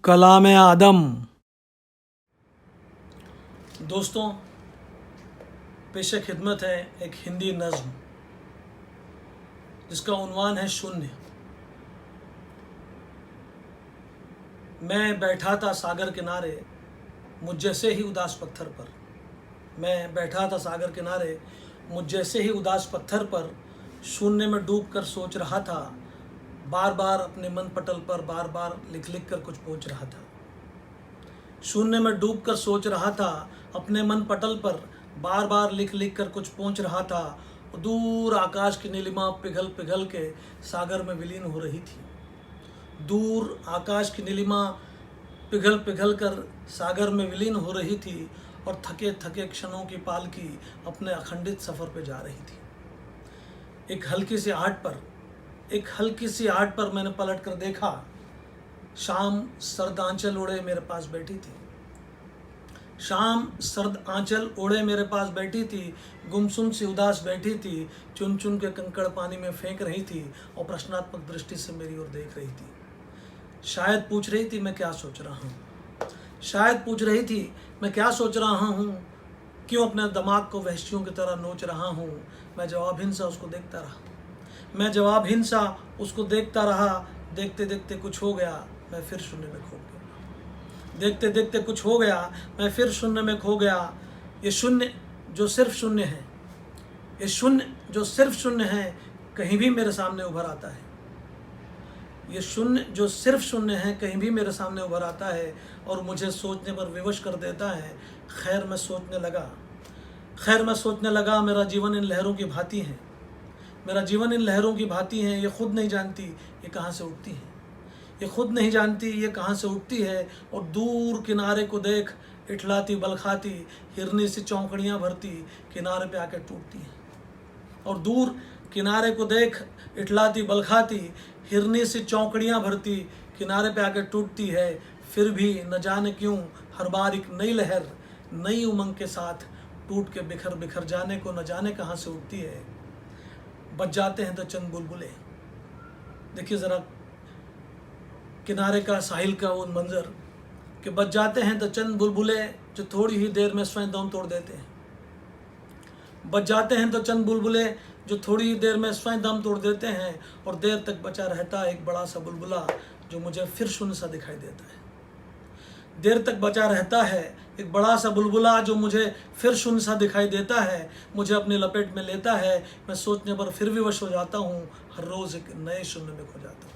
कलाम आदम। दोस्तों, पेशे खिदमत है एक हिंदी नज़्म जिसका उन्वान है शून्य। मैं बैठा था सागर किनारे मुझ जैसे ही उदास पत्थर पर। मैं बैठा था सागर किनारे मुझ जैसे ही उदास पत्थर पर। शून्य में डूब कर सोच रहा था, बार बार अपने मन पटल पर बार बार लिख लिख कर कुछ पूछ रहा था। शून्य में डूब कर सोच रहा था, अपने मन पटल पर बार बार लिख लिख कर कुछ पूछ रहा था। दूर आकाश की नीलिमा पिघल पिघल के सागर में विलीन हो रही थी। दूर आकाश की नीलिमा पिघल पिघल कर सागर में विलीन हो रही थी और थके थके क्षणों की पालकी अपने अखंडित सफ़र पे जा रही थी। एक हल्की सी आहट पर मैंने पलट कर देखा। शाम सर्द आंचल ओढ़े मेरे पास बैठी थी। शाम सर्द आंचल ओढ़े मेरे पास बैठी थी, गुमसुम सी उदास बैठी थी, चुन चुन के कंकड़ पानी में फेंक रही थी और प्रश्नात्मक दृष्टि से मेरी ओर देख रही थी। शायद पूछ रही थी मैं क्या सोच रहा हूँ। शायद पूछ रही थी मैं क्या सोच रहा हूँ, क्यों अपने दिमाग को वहशियों की तरह नोच रहा हूँ। मैं जवाबहीन सा उसको देखता रहा। देखते देखते कुछ हो गया, मैं फिर शून्य में खो गया। देखते देखते कुछ हो गया, मैं फिर शून्य में खो गया। ये शून्य जो सिर्फ शून्य है, कहीं भी मेरे सामने उभर आता है। ये शून्य जो सिर्फ शून्य है कहीं भी मेरे सामने उभर आता है और मुझे सोचने पर विवश कर देता है। खैर मैं सोचने लगा मेरा जीवन इन लहरों की भांति है। ये खुद नहीं जानती ये कहाँ से उठती है। और दूर किनारे को देख इठलाती बलखाती हिरनी सी चौंकड़ियाँ भरती किनारे पे आकर टूटती है। और दूर किनारे को देख इठलाती बलखाती हिरनी सी चौंकड़ियाँ भरती किनारे पे आकर टूटती है। फिर भी न जाने क्यों हर बार एक नई लहर नई उमंग के साथ टूट के बिखर बिखर जाने को न जाने कहाँ से उठती है। बच जाते हैं तो चंद बुलबुले। देखिए ज़रा किनारे का साहिल का वो मंज़र कि बच जाते हैं तो चंद बुलबुले जो थोड़ी ही देर में स्वयं दम तोड़ देते हैं। बच जाते हैं तो चंद बुलबुले जो थोड़ी ही देर में स्वयं दम तोड़ देते हैं। और देर तक बचा रहता है एक बड़ा सा बुलबुला जो मुझे फिर शून्य सा दिखाई देता है। देर तक बचा रहता है एक बड़ा सा बुलबुला जो मुझे फिर शून्य सा दिखाई देता है, मुझे अपनी लपेट में लेता है। मैं सोचने पर फिर विवश हो जाता हूँ, हर रोज़ एक नए शून्य में खो जाता हूँ।